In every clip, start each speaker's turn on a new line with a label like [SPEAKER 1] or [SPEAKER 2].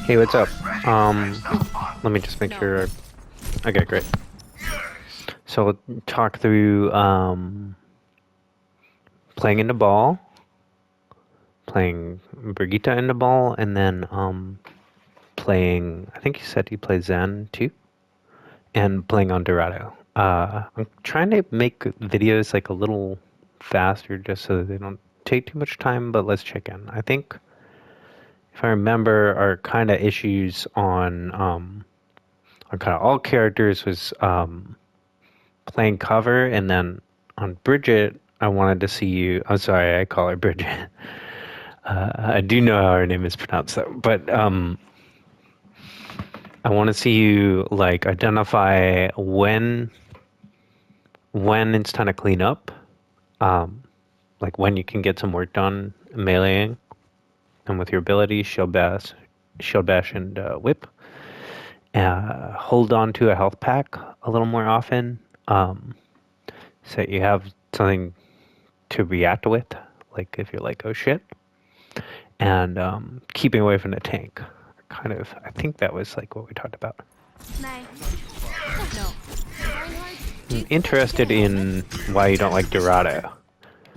[SPEAKER 1] Hey, what's up? Let me just make sure. Okay, great. So we'll talk through playing in the ball, playing Brigitte in the ball, and then playing. I think you said you play Zen too, and playing on Dorado. I'm trying to make videos like a little faster, just so that they don't take too much time. But let's check in. I think, if I remember, our kind of issues on kind of all characters was playing cover, and then on Bridget, I wanted to see you. I'm sorry, I call her Bridget. I do know how her name is pronounced, though. But I want to see you like identify when it's time to clean up, like when you can get some work done meleeing, and with your ability, shield bash, and whip. Hold on to a health pack a little more often, so you have something to react with, like if you're like, oh shit, and keeping away from the tank. Kind of, I think that was like what we talked about. I'm interested in why you don't like Dorado.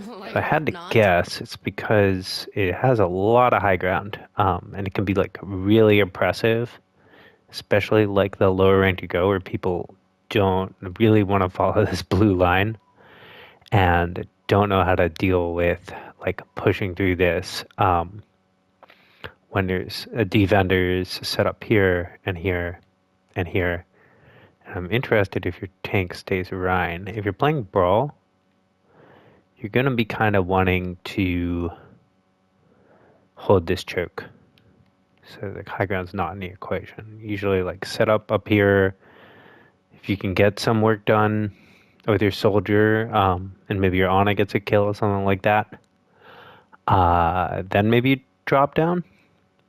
[SPEAKER 1] If I had to guess, it's because it has a lot of high ground, and it can be like really impressive, especially like the lower rank you go, where people don't really want to follow this blue line and don't know how to deal with like pushing through this when there's defenders set up here and here and here. And I'm interested if your tank stays Rhine. If you're playing Brawl, you're going to be kind of wanting to hold this choke. So the high ground's not in the equation. Usually like set up here. If you can get some work done with your soldier, and maybe your Ana gets a kill or something like that, then maybe you drop down.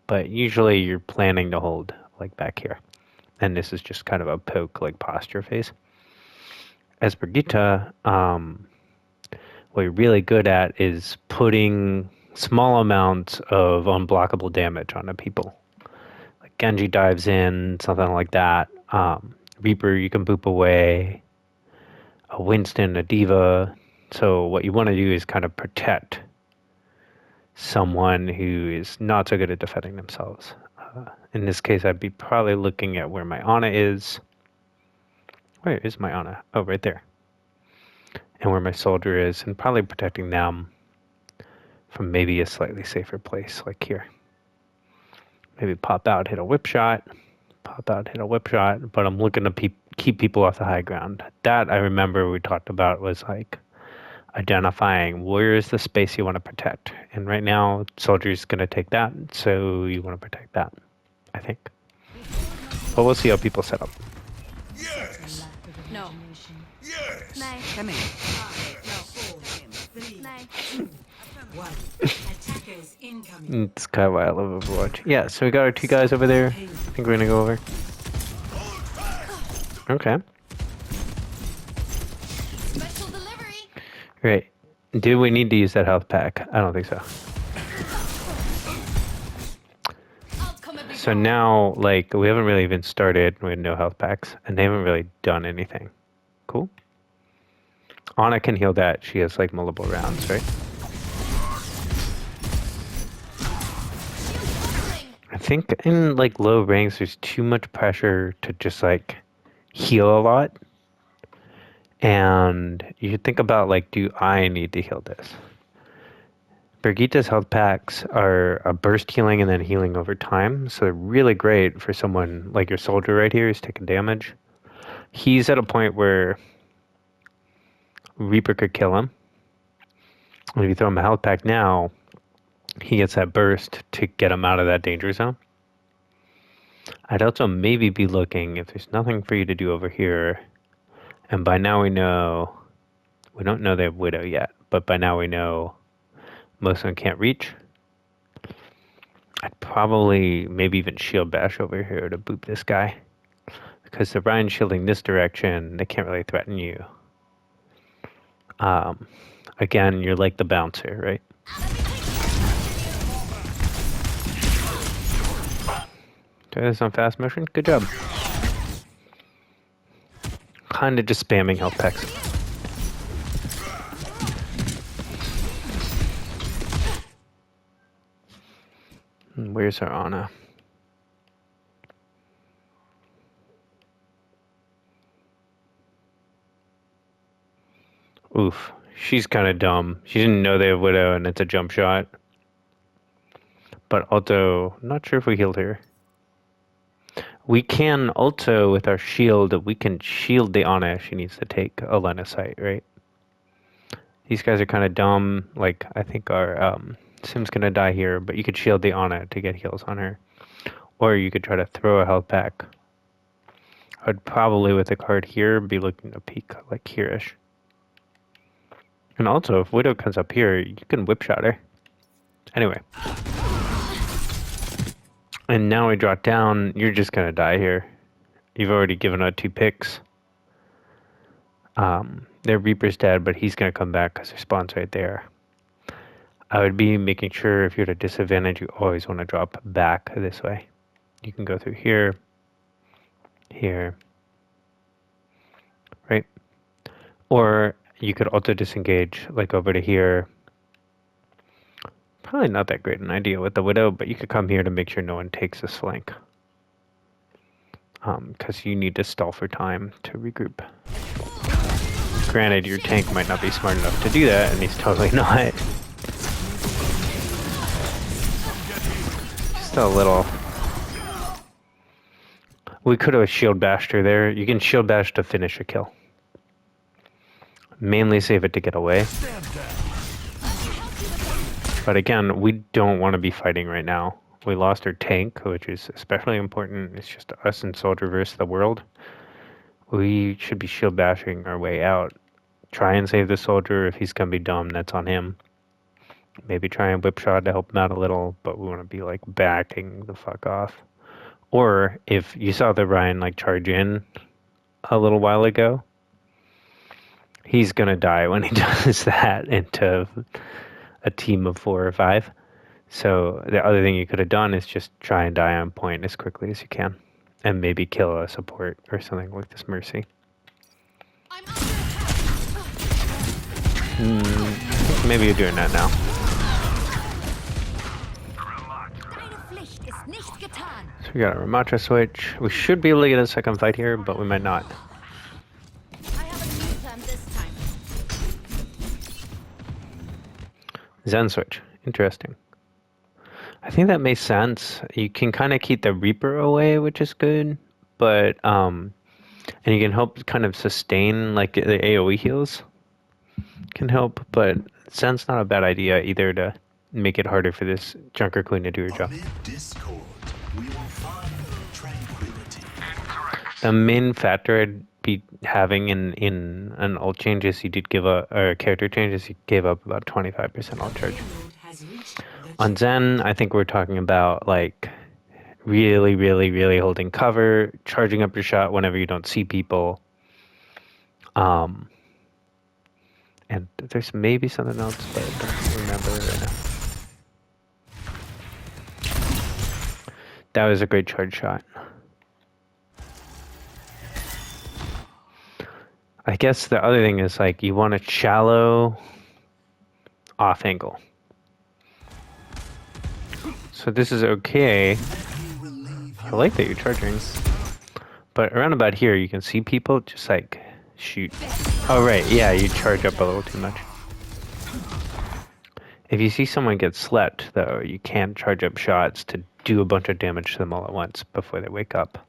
[SPEAKER 1] But usually you're planning to hold like back here. And this is just kind of a poke, like posture phase. As Brigitte, what you're really good at is putting small amounts of unblockable damage onto people. Like Genji dives in, something like that. Reaper you can boop away. A Winston, a Diva. So what you want to do is kind of protect someone who is not so good at defending themselves. In this case, I'd be probably looking at where my Ana is. Where is my Ana? Oh, right there. And where my soldier is, and probably protecting them from maybe a slightly safer place, like here. Maybe pop out, hit a whip shot. Pop out, hit a whip shot. But I'm looking to keep people off the high ground. That, I remember we talked about, was like identifying where is the space you want to protect. And right now, soldier's going to take that, so you want to protect that, I think. But we'll see how people set up.
[SPEAKER 2] Yes. No. Yes. Nice. Come in.
[SPEAKER 1] It's kind of why I love Overwatch. Yeah, so we got our two guys over there. I think we're going to go over. Okay. Great. Do we need to use that health pack? I don't think so. So now, like, we haven't really even started. We had no health packs, and they haven't really done anything. Cool. Ana can heal that. She has, like, multiple rounds, right? I think in, like, low ranks, there's too much pressure to just, like, heal a lot. And you should think about, like, do I need to heal this? Brigitte's health packs are a burst healing and then healing over time. So they're really great for someone like your soldier right here who's taking damage. He's at a point where Reaper could kill him. And if you throw him a health pack now, he gets that burst to get him out of that danger zone. I'd also maybe be looking, if there's nothing for you to do over here, and by now we don't know they have Widow yet, but by now we know most of them can't reach. I'd probably maybe even shield bash over here to boop this guy. Because the Ryan shielding this direction, they can't really threaten you. Again, you're like the bouncer, right? Try this on fast motion. Good job. Kind of just spamming health packs. Where's our Ana? Oof. She's kind of dumb. She didn't know they have Widow and it's a jump shot. But also, not sure if we healed her. We can also, with our shield, we can shield the Ana if she needs to take a line of sight, right? These guys are kind of dumb. Like, I think our Sim's going to die here, but you could shield the Ana to get heals on her. Or you could try to throw a health pack. I'd probably, with a card here, be looking to peek like here-ish. And also, if Widow comes up here, you can whip shot her. Anyway. And now we drop down, you're just going to die here. You've already given out 2 picks. Their Reaper's dead, but he's going to come back because their spawn's right there. I would be making sure if you're at a disadvantage, you always want to drop back this way. You can go through here, here, right? Or you could also disengage, like over to here. Probably not that great an idea with the Widow, but you could come here to make sure no one takes this flank. Because you need to stall for time to regroup. Granted, your tank might not be smart enough to do that, and he's totally not. Just a little... We could have shield bashed her there. You can shield bash to finish a kill. Mainly save it to get away. But again, we don't want to be fighting right now. We lost our tank, which is especially important. It's just us and Soldier versus the world. We should be shield bashing our way out. Try and save the Soldier. If he's going to be dumb, that's on him. Maybe try and whip shot to help him out a little, but we want to be like backing the fuck off. Or if you saw the Ryan like charge in a little while ago, he's going to die when he does that into a team of 4 or 5. So the other thing you could have done is just try and die on point as quickly as you can. And maybe kill a support or something like this Mercy. Maybe you're doing that now. So we got a Ramatra switch. We should be able to get a second fight here, but we might not. Zen switch. Interesting. I think that makes sense. You can kind of keep the Reaper away, which is good, but and you can help kind of sustain like the AoE heals. Can help, but Zen's not a bad idea either to make it harder for this Junker Queen to do her job. The main factor I'd be having in an ult change is you did give or character changes, you gave up about 25% ult charge. On Zen, I think we're talking about like really holding cover, charging up your shot whenever you don't see people. And there's maybe something else, but I don't remember right now. That was a great charge shot. I guess the other thing is like you want a shallow off angle. So this is okay. I like that you're charging. But around about here you can see people just like shoot. Oh right, yeah, you charge up a little too much. If you see someone get slept though, you can't charge up shots to do a bunch of damage to them all at once before they wake up.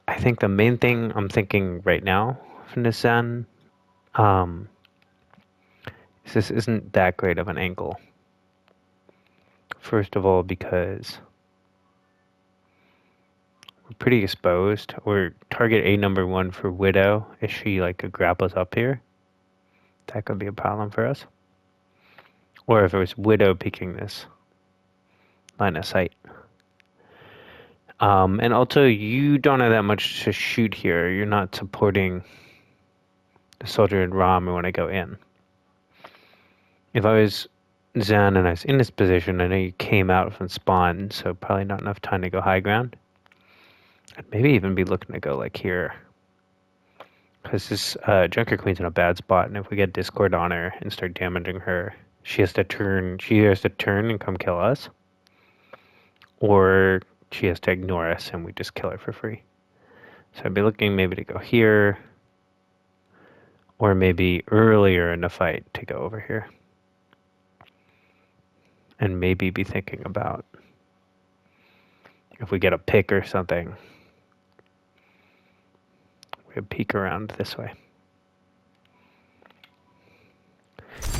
[SPEAKER 1] I think the main thing I'm thinking right now from this Zen is this isn't that great of an angle. First of all, because we're pretty exposed. We're target A number 1 for Widow. If she like grapples up here, that could be a problem for us. Or if it was Widow picking this line of sight. And also, you don't have that much to shoot here. You're not supporting the Soldier and Rom when I go in. If I was Zen and I was in this position, I know you came out from spawn, so probably not enough time to go high ground. I'd maybe even be looking to go like here. Because this Junker Queen's in a bad spot, and if we get Discord on her and start damaging her, she has to turn and come kill us. Or she has to ignore us and we just kill her for free. So I'd be looking maybe to go here. Or maybe earlier in the fight to go over here. And maybe be thinking about if we get a pick or something, we could peek around this way.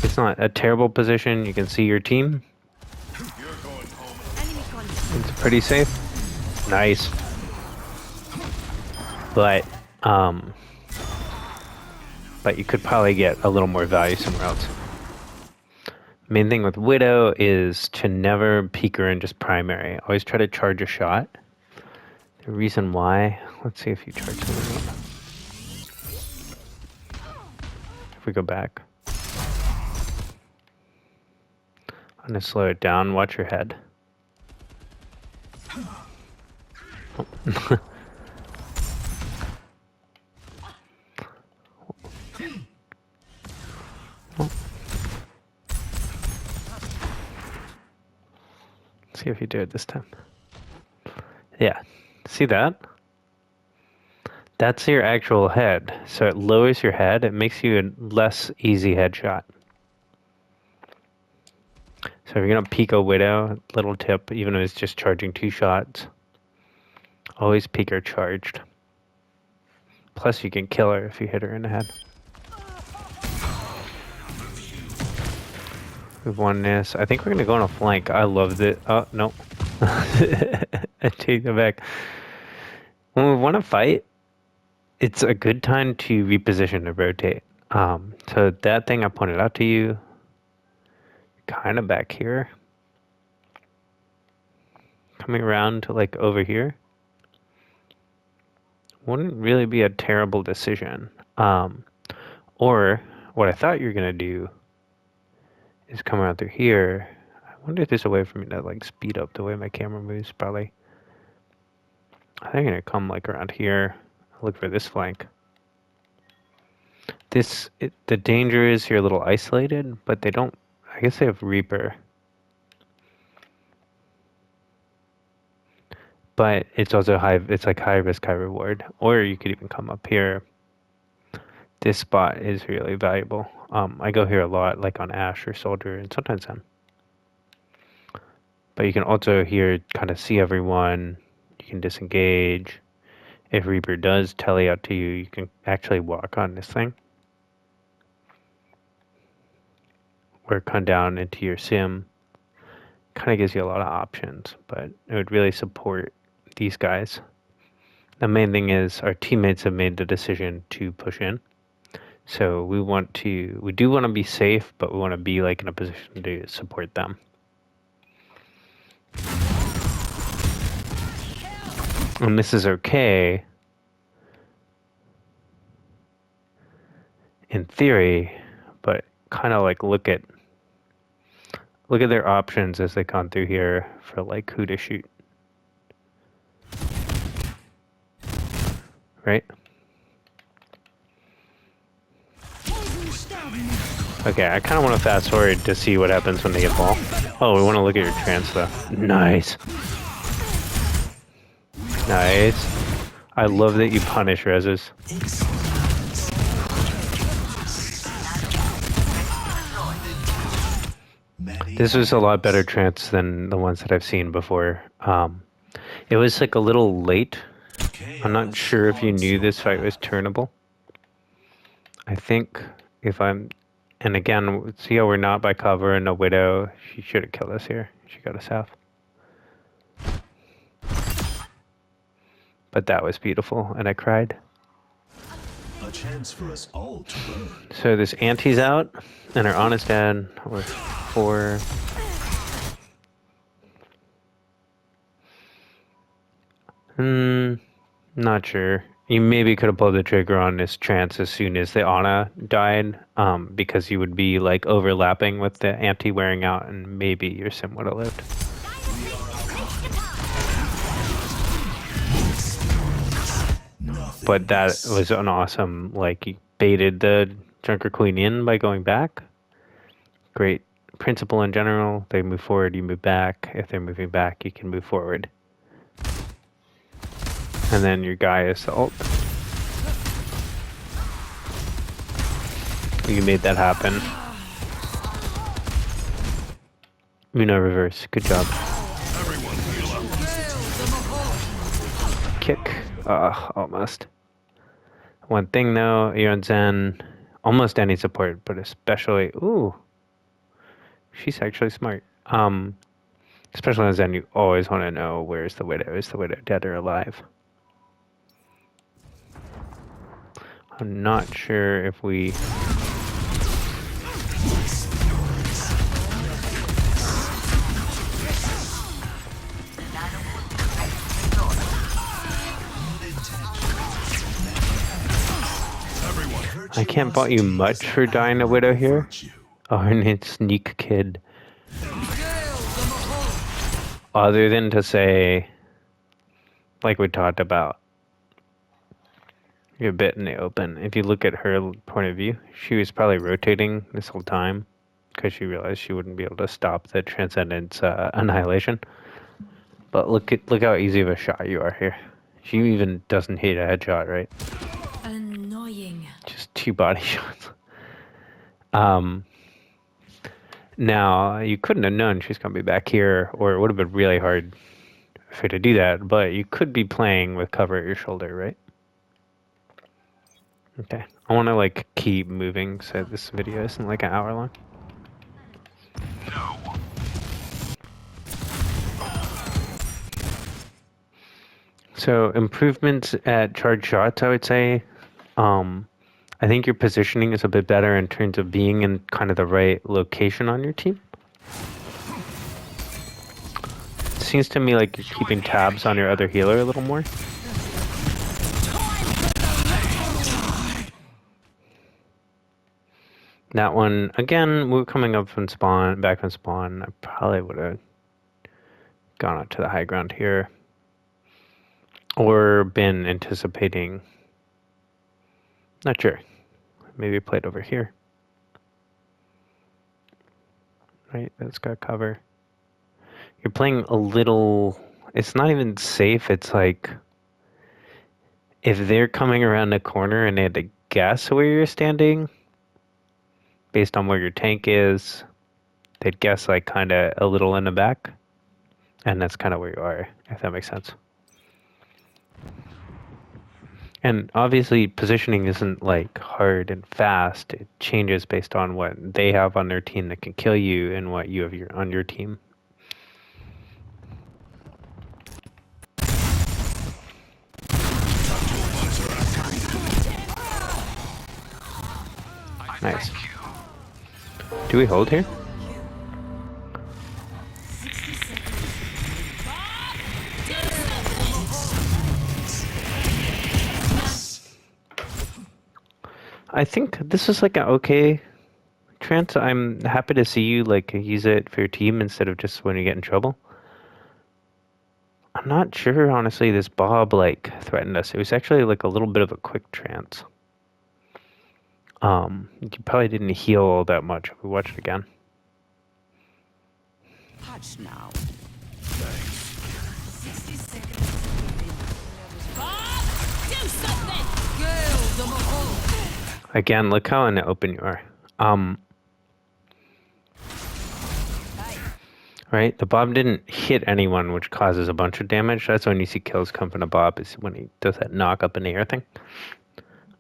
[SPEAKER 1] It's not a terrible position. You can see your team. It's pretty safe. Nice. But you could probably get a little more value somewhere else. Main thing with Widow is to never peek her in just primary. Always try to charge a shot. The reason why, let's see if you charge something up. If we go back. I'm gonna slow it down, watch your head. Oh. See if you do it this time. Yeah, see that? That's your actual head. So it lowers your head. It makes you a less easy headshot. So if you're gonna peek a Widow, little tip, even if it's just charging 2 shots, always peek her charged. Plus you can kill her if you hit her in the head. We've won this. I think we're gonna go on a flank. I loved it. Oh, no. I take it back. When we want to fight, it's a good time to reposition to rotate. So that thing I pointed out to you, kind of back here. Coming around to like over here. Wouldn't really be a terrible decision. Or what I thought you were gonna do is come around through here. I wonder if there's a way for me to like speed up the way my camera moves. Probably. I think I'm gonna come like around here. Look for this flank. The danger is you're a little isolated, but they don't. I guess they have Reaper. But it's also high. It's like high risk, high reward. Or you could even come up here. This spot is really valuable. I go here a lot, like on Ash or Soldier, and sometimes Zen. But you can also here kind of see everyone. You can disengage. If Reaper does tele out to you, you can actually walk on this thing. Or come down into your sim. Kind of gives you a lot of options, but it would really support these guys. The main thing is our teammates have made the decision to push in. So we do want to be safe, but we want to be like in a position to support them. And this is okay in theory, but kind of like look at their options as they come through here for like who to shoot. Right? Okay, I kind of want to fast forward to see what happens when they get ball. Oh, we want to look at your trance though. Nice. Nice. I love that you punish reses. This was a lot better trance than the ones that I've seen before. It was like a little late. I'm not sure if you knew this fight was turnable. I think if I'm... And again, see how we're not by cover and a Widow? She should have killed us here. She got us half. But that was beautiful, and I cried.
[SPEAKER 3] A chance for us all to learn.
[SPEAKER 1] So this auntie's out, and our honest dad, or 4. Not sure. You maybe could have pulled the trigger on this trance as soon as the Ana died, because you would be like overlapping with the anti wearing out, and maybe your sim would have lived. But that was an awesome, like, you baited the Junker Queen in by going back. Great principle in general. They move forward, you move back. If they're moving back, you can move forward. And then your guy is the ult. You made that happen. Uno reverse. Good job. Kick. Almost. One thing though, you're on Zen. Almost any support, but especially... Ooh. She's actually smart. Especially on Zen, you always want to know where's the Widow. Is the Widow dead or alive? I'm not sure if we... I can't bought you much for dying a Widow here. Oh, and it's Sneak Kid. Other than to say, like we talked about, you're a bit in the open. If you look at her point of view, she was probably rotating this whole time because she realized she wouldn't be able to stop the Transcendence annihilation. But look how easy of a shot you are here. She even doesn't hit a headshot, right?
[SPEAKER 2] Annoying.
[SPEAKER 1] Just 2 body shots. Now, you couldn't have known she's going to be back here, or it would have been really hard for you to do that, but you could be playing with cover at your shoulder, right? Okay. I want to, like, keep moving so this video isn't, like, an hour long. No. So, improvements at charge shots, I would say. I think your positioning is a bit better in terms of being in kind of the right location on your team. It seems to me like you're keeping tabs on your other healer a little more. That one, again, we're coming up from spawn, back from spawn. I probably would have gone up to the high ground here. Or been anticipating. Not sure. Maybe played over here. Right, that's got cover. You're playing a little... It's not even safe, it's like... If they're coming around the corner and they had to guess where you're standing, based on where your tank is, they'd guess like kind of a little in the back. And that's kind of where you are, if that makes sense. And obviously, positioning isn't like hard and fast. It changes based on what they have on their team that can kill you and what you have on your team. Nice. Do we hold here? I think this is like an okay trance. I'm happy to see you like use it for your team instead of just when you get in trouble. I'm not sure, honestly, this Bob like threatened us. It was actually like a little bit of a quick trance. You probably didn't heal all that much if we watch it again.
[SPEAKER 2] Touch now.
[SPEAKER 1] Again, look how in the open you are. Right? The Bob didn't hit anyone, which causes a bunch of damage. That's when you see kills come from the Bob, is when he does that knock up in the air thing.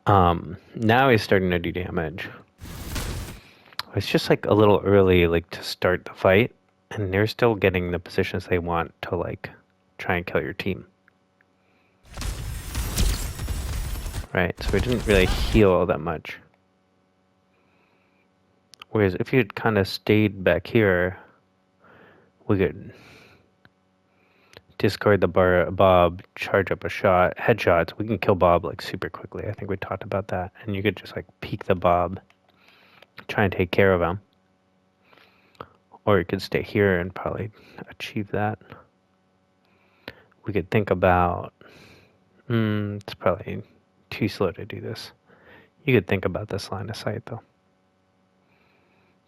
[SPEAKER 1] Now he's starting to do damage. It's just like a little early, like to start the fight, and they're still getting the positions they want to like try and kill your team. Right, so we didn't really heal all that much. Whereas if you had kind of stayed back here, we could discard the Bob, charge up a shot, headshots. We can kill Bob like super quickly. I think we talked about that. And you could just like peek the Bob, try and take care of him. Or you could stay here and probably achieve that. We could think about, it's probably too slow to do this. You could think about this line of sight though.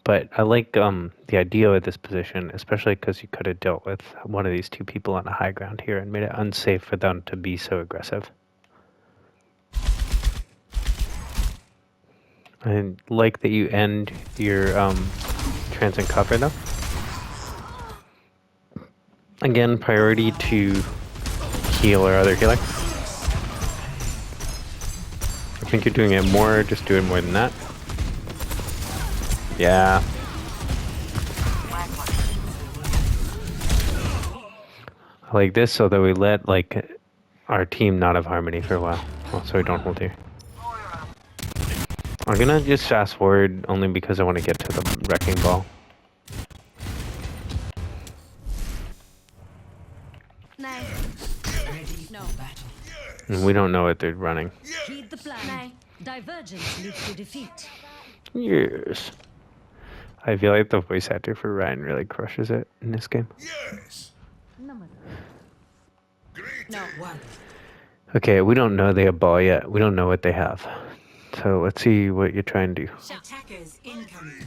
[SPEAKER 1] But I like the idea of this position, especially because you could have dealt with one of these two people on the high ground here and made it unsafe for them to be so aggressive. I like that you end your transient cover though. Again, priority to heal or other healer. I think you're doing it more, just do it more than that. Yeah. I like this so that we let like our team not have harmony for a while. Oh, so we don't hold here. I'm gonna just fast forward only because I want to get to the wrecking ball. And we don't know what they're running.
[SPEAKER 2] Heed the plan. Divergence leads to defeat.
[SPEAKER 1] Yes. I feel like the voice actor for Ryan really crushes it in this game.
[SPEAKER 3] Yes.
[SPEAKER 2] No.
[SPEAKER 1] Okay, we don't know they have ball yet. We don't know what they have. So let's see what you're trying to do.
[SPEAKER 2] Attackers incoming.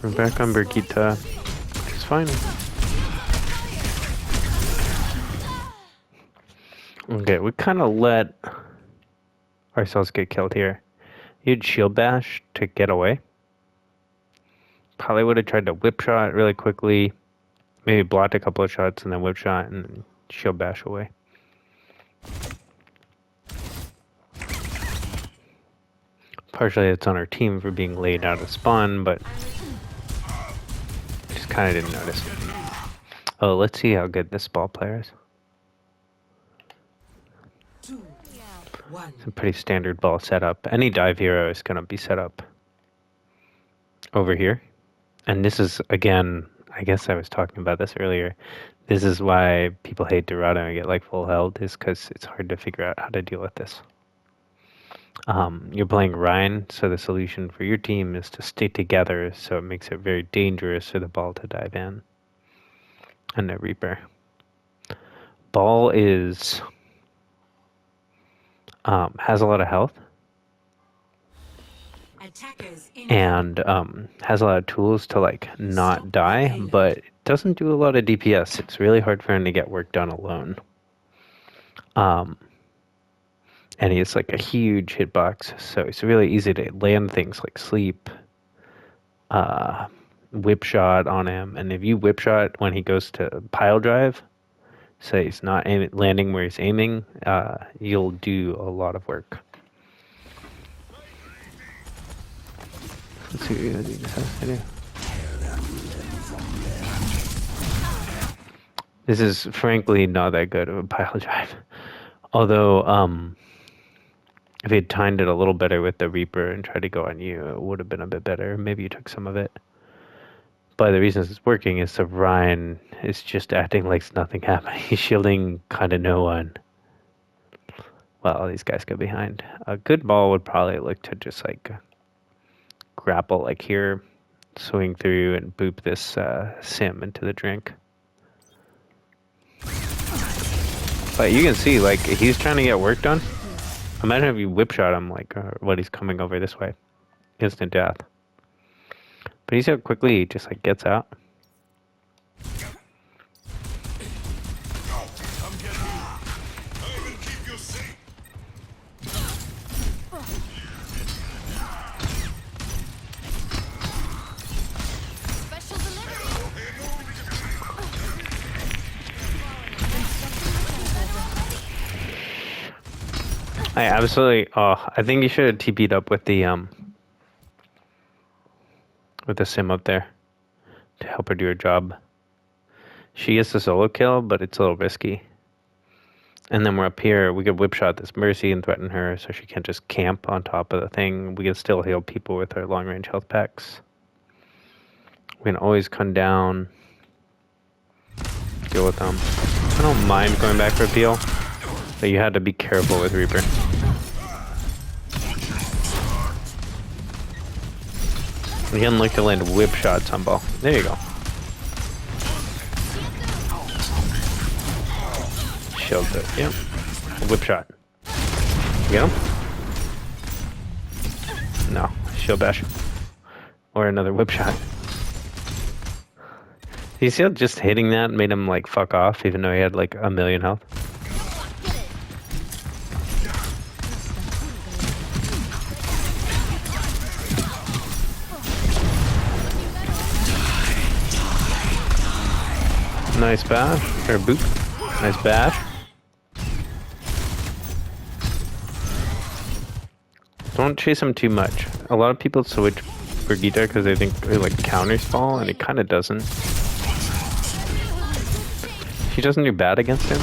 [SPEAKER 1] We're back on Brigitte, which is fine. Okay, we kind of let ourselves get killed here. You'd shield bash to get away. Probably would have tried to whip shot really quickly. Maybe blocked a couple of shots and then whip shot and then shield bash away. Partially it's on our team for being laid out of spawn, but just kind of didn't notice. Oh, let's see how good this ball player is. It's a pretty standard ball setup. Any dive hero is going to be set up over here. And this is, again, I guess I was talking about this earlier. This is why people hate Dorado and get like full held, is because it's hard to figure out how to deal with this. You're playing Ryan, so the solution for your team is to stay together, so it makes it very dangerous for the ball to dive in. And the Reaper. Ball is has a lot of health and has a lot of tools to like not die, but it doesn't do a lot of DPS. It's really hard for him to get work done alone. And he's like a huge hitbox, so it's really easy to land things like sleep, whip shot on him, and if you whip shot when he goes to pile drive, so he's not landing where he's aiming, you'll do a lot of work. Let's see what he has to do. This is frankly not that good of a pile drive. Although, if he had timed it a little better with the Reaper and tried to go on you, it would have been a bit better. Maybe you took some of it. But the reason it's working is so Ryan is just acting like nothing happened. He's shielding kind of no one. Well, these guys go behind. A good ball would probably look to just like grapple like here, swing through and boop this sim into the drink. But you can see, like, he's trying to get work done. Imagine if you whip shot him, like, what he's coming over this way. Instant death. But he's how quickly he just, like, gets out. I absolutely. Oh, I think you should have TP'd up with the sim up there to help her do her job. She gets the solo kill, but it's a little risky. And then we're up here. We could whip shot this Mercy and threaten her, so she can't just camp on top of the thing. We can still heal people with our long range health packs. We can always come down. deal with them. I don't mind going back for a peel, but you had to be careful with Reaper. Again, look to land whip shots on ball. There you go. Shield it. Yep. Whip shot. Get him? No. Shield bash. Or another whip shot. You see how just hitting that made him like fuck off even though he had like 1,000,000 health? Nice bash. Or boop. Nice bash. Don't chase him too much. A lot of people switch Brigitte because they think it like counters ball, and it kind of doesn't. She doesn't do bad against him.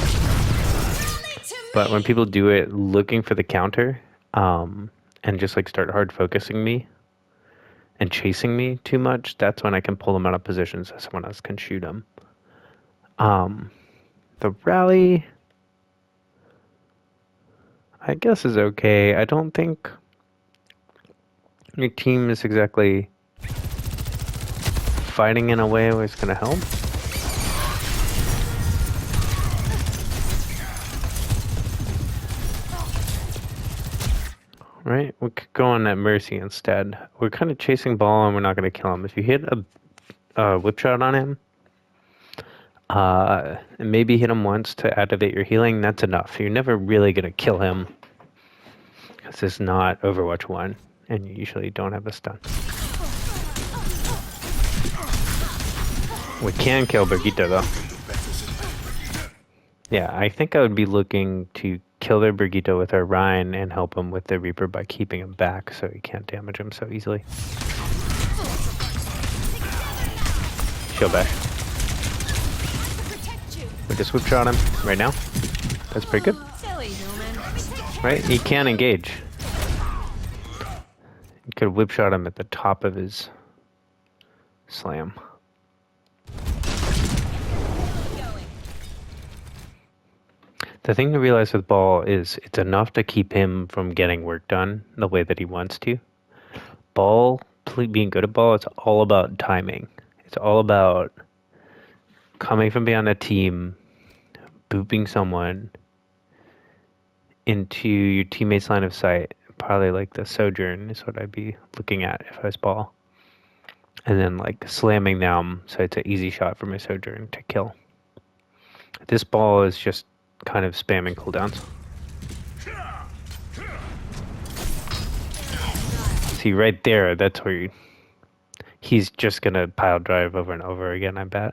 [SPEAKER 1] But when people do it looking for the counter, and just like start hard focusing me and chasing me too much, that's when I can pull them out of position so someone else can shoot them. The rally, I guess, is okay. I don't think your team is exactly fighting in a way where it's going to help. Right? We could go on that Mercy instead. We're kind of chasing ball and we're not going to kill him. If you hit a whip shot on him, and maybe hit him once to activate your healing, that's enough. You're never really going to kill him because it's not Overwatch 1 and you usually don't have a stun. We can kill Brigitte though. Yeah, I think I would be looking to kill their Brigitte with our Rhine and help him with the Reaper by keeping him back so he can't damage him so easily. Shield bash. We just whip shot him right now. That's pretty good. Right? He can engage. You could whip shot him at the top of his slam. The thing to realize with ball is it's enough to keep him from getting work done the way that he wants to. Ball, being good at ball, it's all about timing. It's all about coming from behind a team, booping someone into your teammate's line of sight. Probably like the Sojourn is what I'd be looking at if I was ball. And then like slamming them so it's an easy shot for my Sojourn to kill. This ball is just kind of spamming cooldowns. See right there, that's where he's just gonna pile drive over and over again, I bet.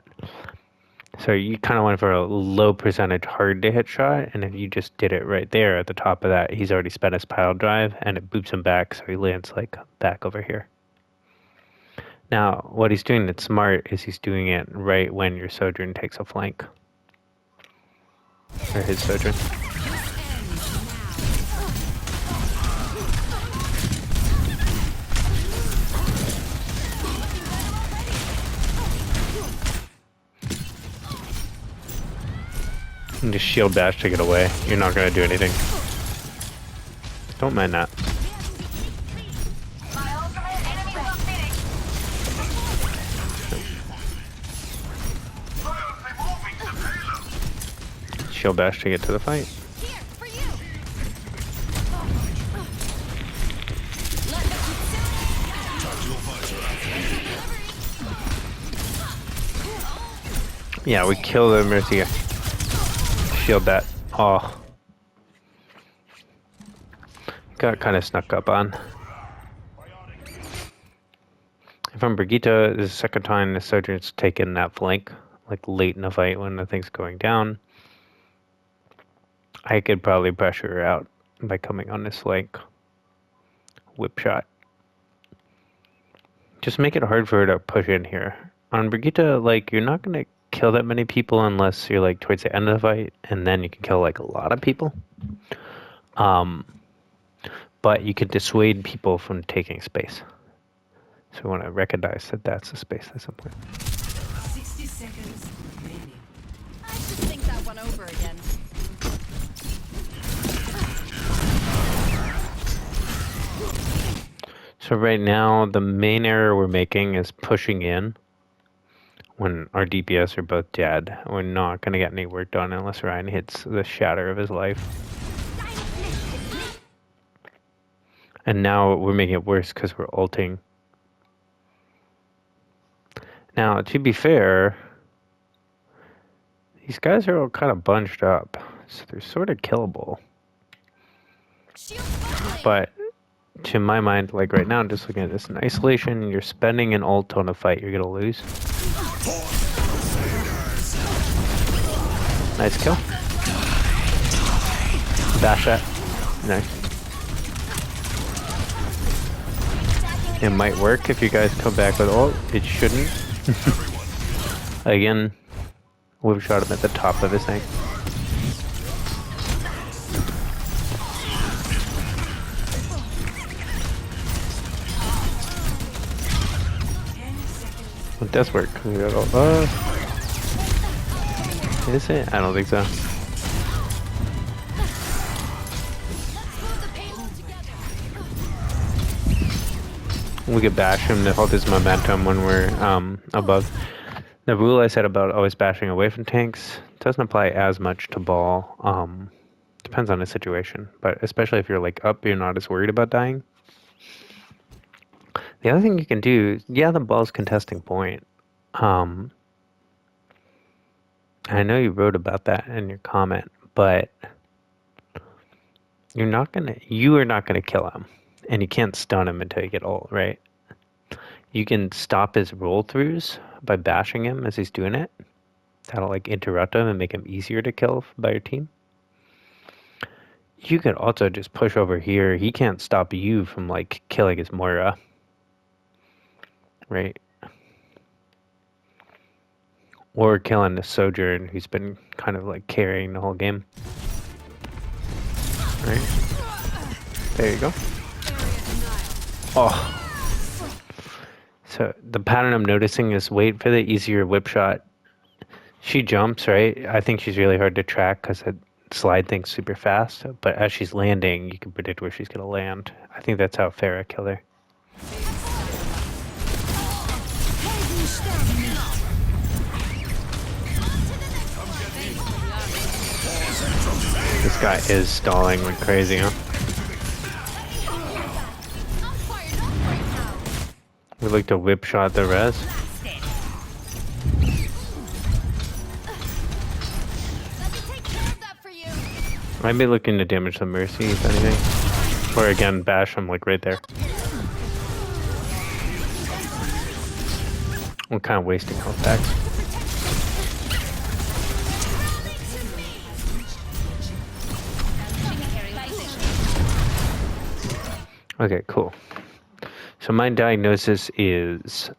[SPEAKER 1] So you kind of went for a low percentage hard to hit shot, and if you just did it right there at the top of that, he's already spent his pile drive and it boops him back so he lands like back over here. Now what he's doing that's smart is he's doing it right when your Sojourn takes a flank. Or his Sojourn. And just shield bash to get away. You're not going to do anything. Don't mind that. Shield bash to get to the fight. Yeah, we kill the Mercy. Shield that. Oh. Got kind of snuck up on. If I'm Brigitte, this is the second time the Sojourn's taken that flank, like late in the fight when the thing's going down. I could probably pressure her out by coming on this flank. Whip shot. Just make it hard for her to push in here. On Brigitte, like, you're not going to kill that many people unless you're like towards the end of the fight, and then you can kill like a lot of people. But you could dissuade people from taking space. So we want to recognize that that's the space that's important.
[SPEAKER 4] 60 seconds remaining.
[SPEAKER 1] So right now, the main error we're making is pushing in when our DPS are both dead. We're not going to get any work done unless Ryan hits the shatter of his life. And now we're making it worse because we're ulting. Now, to be fair, these guys are all kind of bunched up, so they're sort of killable. But to my mind, like right now, I'm just looking at this in isolation. You're spending an ult on a fight you're gonna lose. Nice kill. Dash that. Nice. It might work if you guys come back with ult. It shouldn't. Again, we've shot him at the top of his thing. It does work. Is it? I don't think so. We could bash him to hold his momentum when we're above. The rule I said about always bashing away from tanks doesn't apply as much to ball. Depends on the situation, but especially if you're like up, you're not as worried about dying. The other thing you can do, yeah, the ball's contesting point. I know you wrote about that in your comment, but you are not gonna kill him, and you can't stun him until you get ult, right? You can stop his roll throughs by bashing him as he's doing it. That'll like interrupt him and make him easier to kill by your team. You could also just push over here. He can't stop you from like killing his Moira. Right? Or killing the Sojourn who's been kind of like carrying the whole game. Right? There you go. Oh. So the pattern I'm noticing is wait for the easier whip shot. She jumps, right? I think she's really hard to track because that slide thing's super fast. But as she's landing, you can predict where she's going to land. I think that's how Farah killed her. This guy is stalling like crazy, huh? We like to whip shot the res. I'd be looking to damage the Mercy if anything. Or again, bash him like right there. I'm kind of wasting health packs. Okay, cool. So my diagnosis is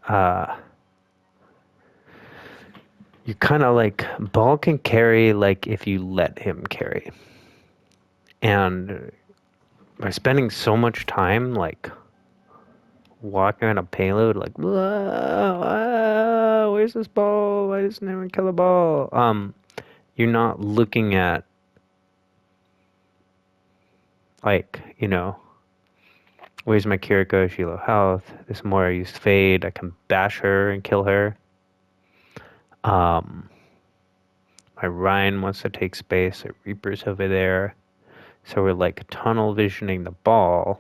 [SPEAKER 1] you kind of like ball can carry like if you let him carry. And by spending so much time like walking on a payload like where's this ball? Why doesn't anyone kill the ball? You're not looking at like, you know, where's my Kiriko? She low health. This Moira used Fade. I can bash her and kill her. My Ryan wants to take space. The Reaper's over there. So we're like tunnel visioning the ball,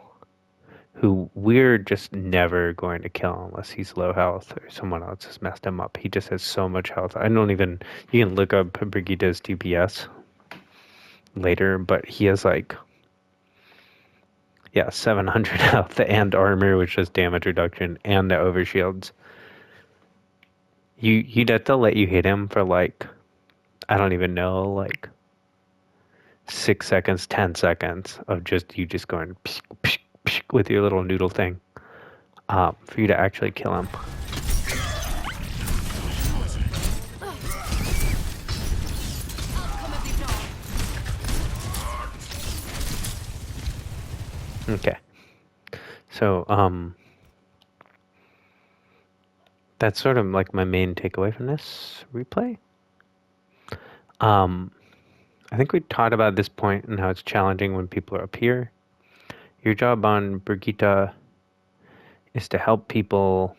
[SPEAKER 1] who we're just never going to kill unless he's low health or someone else has messed him up. He just has so much health. I don't even, you can look up Brigitte's DPS later, but he has like, yeah, 700 health and armor, which is damage reduction, and the overshields. You'd have to let you hit him for like, I don't even know, like 6 seconds, 10 seconds of just you just going psh, psh, psh, with your little noodle thing for you to actually kill him. Okay. So, that's sort of like my main takeaway from this replay. I think we talked about this point and how it's challenging when people are up here. Your job on Brigitte is to help people.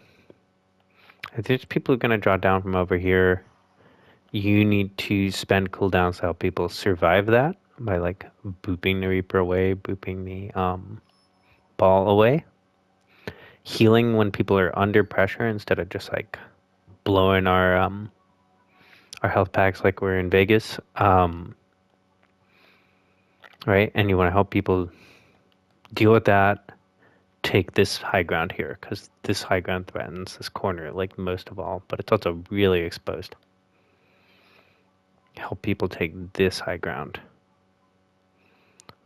[SPEAKER 1] If there's people who are going to draw down from over here, you need to spend cooldowns to help people survive that by like booping the Reaper away, booping the ball away. Healing when people are under pressure instead of just like blowing our health packs like we're in Vegas. Right? And you want to help people deal with that. Take this high ground here because this high ground threatens this corner like most of all, but it's also really exposed. Help people take this high ground.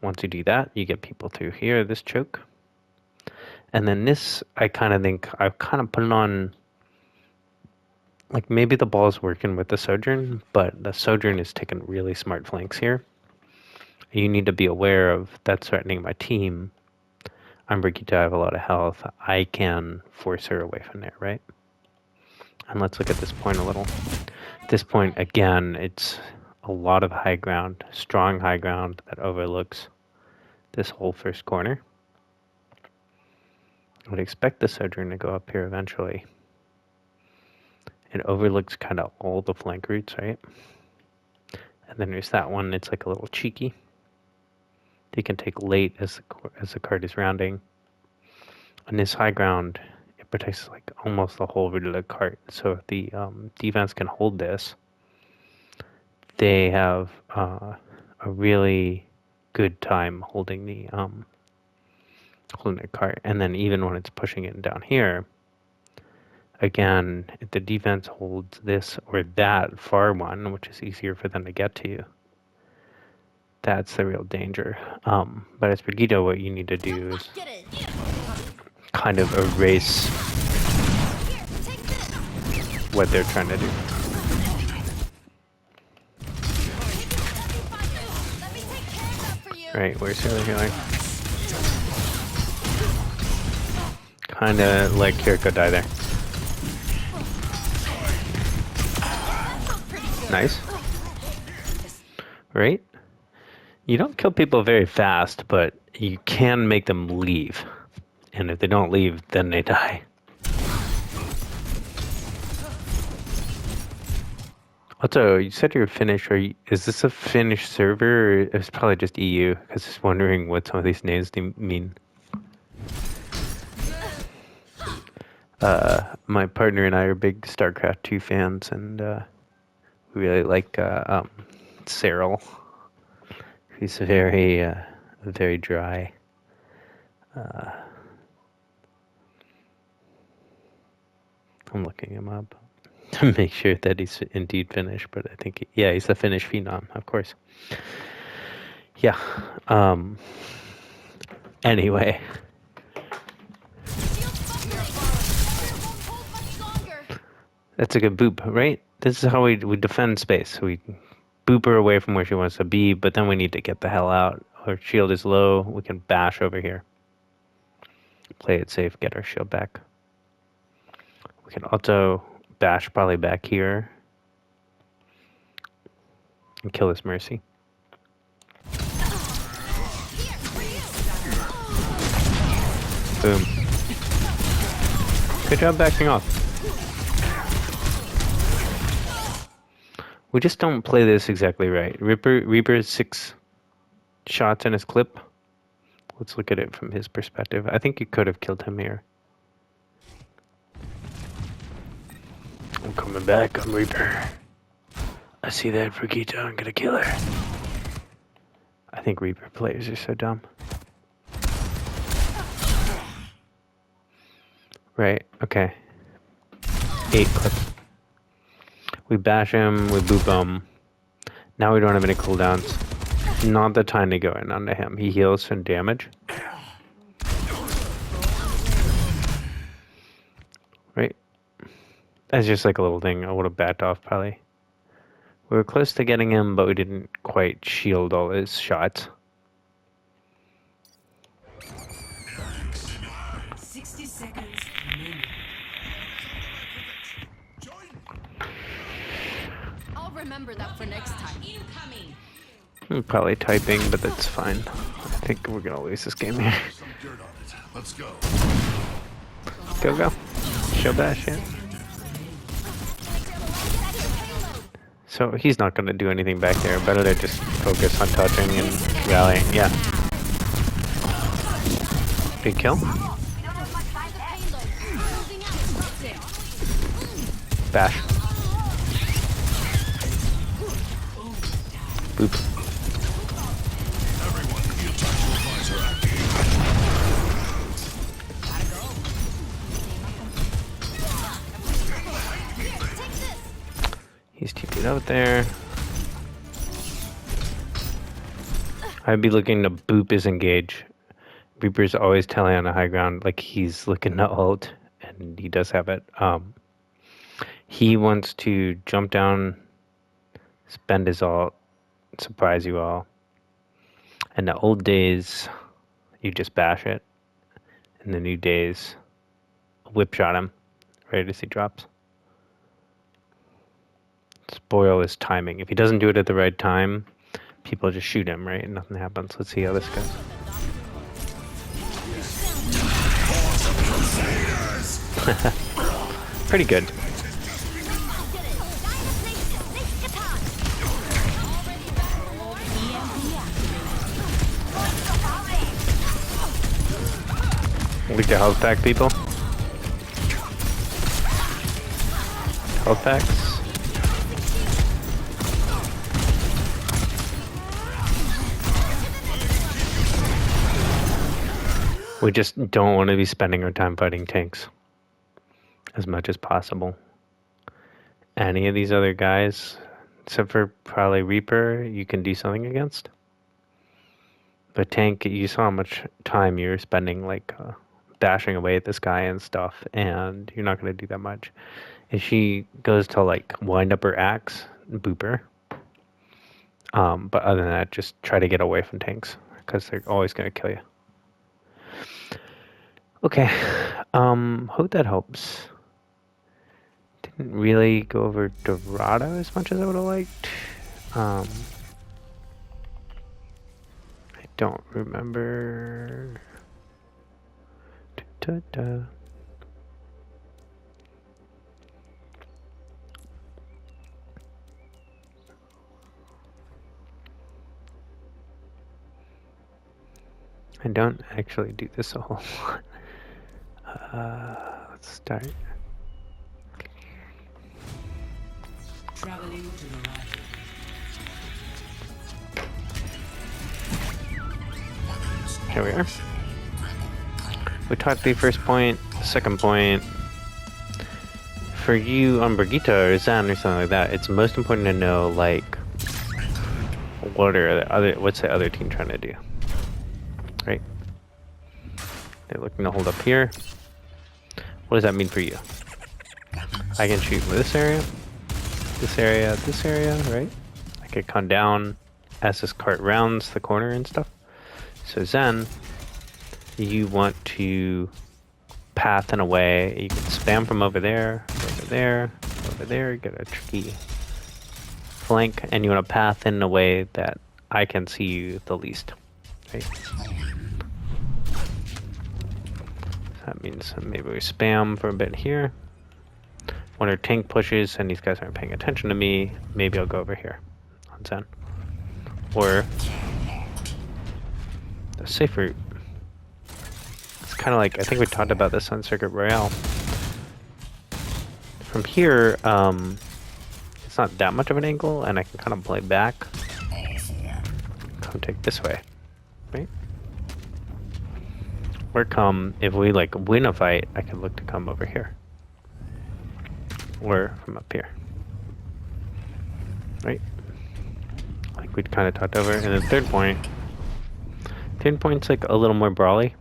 [SPEAKER 1] Once you do that, you get people through here, this choke. And then this, I kind of think, I've kind of put it on, like maybe the ball's working with the Sojourn, but the Sojourn is taking really smart flanks here. You need to be aware of that's threatening my team. I'm Brigitte, I have a lot of health. I can force her away from there, right? And let's look at this point a little. At this point, again, it's a lot of high ground, strong high ground that overlooks this whole first corner. I would expect the Sojourn to go up here eventually. It overlooks kind of all the flank routes, right? And then there's that one, it's like a little cheeky. You can take late as the card is rounding. On this high ground, it protects like almost the whole route of the cart. So if the defense can hold this, they have a really good time holding the cart. And then even when it's pushing it down here, again, if the defense holds this or that far one, which is easier for them to get to, that's the real danger. But as Brigitte, what you need to do is kind of erase what they're trying to do. Right, where's the other healer? Kind of like Kiriko die there. Nice. Right? You don't kill people very fast, but you can make them leave. And if they don't leave, then they die. Also, you said you're Finnish. Is this a Finnish server? Or it's probably just EU. I was just wondering what some of these names mean. My partner and I are big StarCraft 2 fans, and we really like Cyril. He's very dry. I'm looking him up to make sure that he's indeed Finnish, but I think, yeah, he's a Finnish phenom, of course. Yeah. Anyway. That's a good boop, right? This is how we defend space. We boop her away from where she wants to be, but then we need to get the hell out. Her shield is low. We can bash over here. Play it safe, get our shield back. We can also bash probably back here and kill this Mercy. Boom. Good job backing off. We just don't play this exactly right. Reaper is 6 shots in his clip. Let's look at it from his perspective. I think you could have killed him here. I'm coming back, I'm Reaper. I see that Brigitte, I'm gonna kill her. I think Reaper players are so dumb. Right, okay. 8 clips. We bash him, we boop him. Now we don't have any cooldowns. Not the time to go in onto him. He heals some damage. Right? That's just like a little thing. I would have backed off probably. We were close to getting him, but we didn't quite shield all his shots.
[SPEAKER 2] 60 seconds. I'll remember that for next time. Incoming.
[SPEAKER 1] I'm probably typing, but that's fine. I think we're gonna lose this game here.
[SPEAKER 3] Some dirt on it. Let's go.
[SPEAKER 1] Go, go. Show bash, yeah. So he's not going to do anything back there. Better to just focus on touching and rallying. Yeah. Good kill. Bash. Boop. He's TP'd out there. I'd be looking to boop his engage. Reaper's always telling on the high ground like he's looking to ult, and he does have it. He wants to jump down, spend his ult, surprise you all. In the old days, you just bash it. In the new days, whip shot him right as he drops. Spoil his timing. If he doesn't do it at the right time, people just shoot him, right? And nothing happens. Let's see how this goes. Pretty good. Leak the health pack, people. Health packs. We just don't want to be spending our time fighting tanks as much as possible. Any of these other guys, except for probably Reaper, you can do something against. But tank, you saw how much time you're spending like bashing away at this guy and stuff, and you're not going to do that much. If she goes to like wind up her axe, booper. But other than that, just try to get away from tanks because they're always going to kill you. Okay, hope that helps. Didn't really go over Dorado as much as I would have liked. I don't remember. Da-da-da. I don't actually do this a whole lot. Let's start.
[SPEAKER 4] Traveling to Dorado.
[SPEAKER 1] Here we are. We talked the first point, second point. For you on Brigitte or Zen or something like that, it's most important to know like what's the other team trying to do. Right? They're looking to hold up here. What does that mean for you? I can shoot this area, right? I could come down as this cart rounds the corner and stuff. So Zen, you want to path in a way, you can spam from over there, get a tricky flank, and you want to path in a way that I can see you the least. Right? That means maybe we spam for a bit here. When our tank pushes and these guys aren't paying attention to me, maybe I'll go over here on Zen. Or the safe route. It's kind of like, I think we talked about this on Circuit Royale. From here, it's not that much of an angle, and I can kind of play back. Come take this way, right? Or come, if we like win a fight, I can look to come over here. Or from up here. Right? Like we'd kind of talked over. And then third point's like a little more brawly.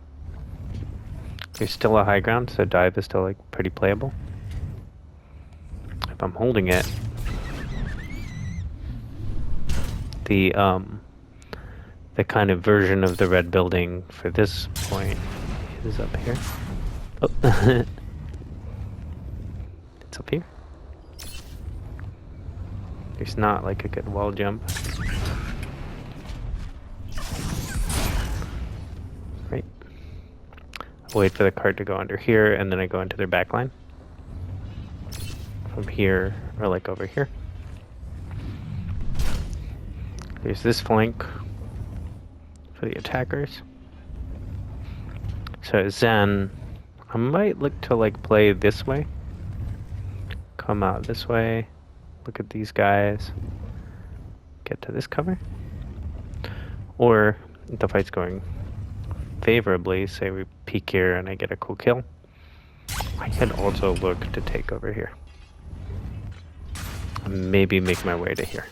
[SPEAKER 1] There's still a high ground, so dive is still like pretty playable. If I'm holding it, the kind of version of the red building for this point is up here. Oh, it's up here. There's not like a good wall jump. Right. wait for the cart to go under here, and then I go into their back line. From here, or like over here. There's this flank for the attackers. So Zen, I might look to like play this way. Come out this way. Look at these guys. Get to this cover. Or if the fight's going favorably, say we peek here and I get a cool kill, I could also look to take over here. And maybe make my way to here.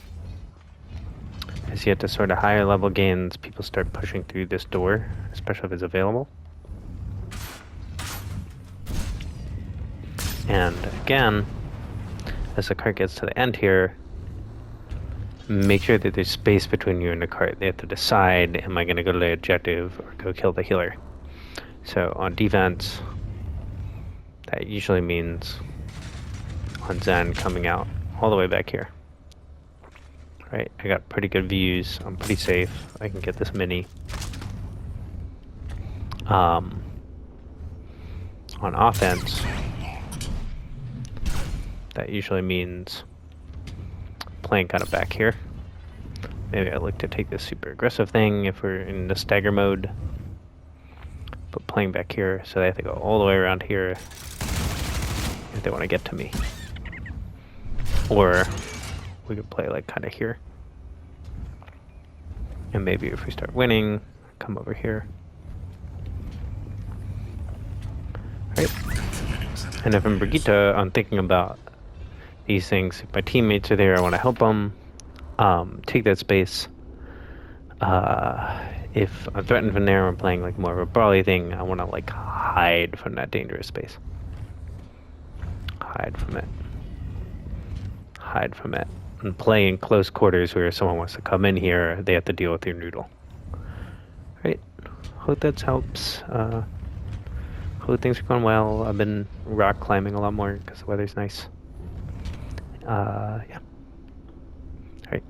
[SPEAKER 1] As you get to sort of higher level gains, people start pushing through this door, especially if it's available. And again, as the cart gets to the end here, make sure that there's space between you and the cart. They have to decide, am I going to go to the objective or go kill the healer? So on defense, that usually means on Zen coming out all the way back here. Right, I got pretty good views. I'm pretty safe. I can get this mini. On offense, that usually means playing kind of back here. Maybe I look to take this super aggressive thing if we're in the stagger mode. But playing back here, so they have to go all the way around here if they want to get to me. Or we could play like kind of here. And maybe if we start winning, come over here. Right. And if I'm Brigitte, I'm thinking about these things. If my teammates are there, I want to help them. Take that space. If I'm threatened from there, I'm playing like more of a brawly thing. I want to like hide from that dangerous space. Hide from it. Hide from it. And play in close quarters where if someone wants to come in here, they have to deal with your noodle. Right. Hope that helps. Hope things are going well. I've been rock climbing a lot more because the weather's nice. Yeah. All right.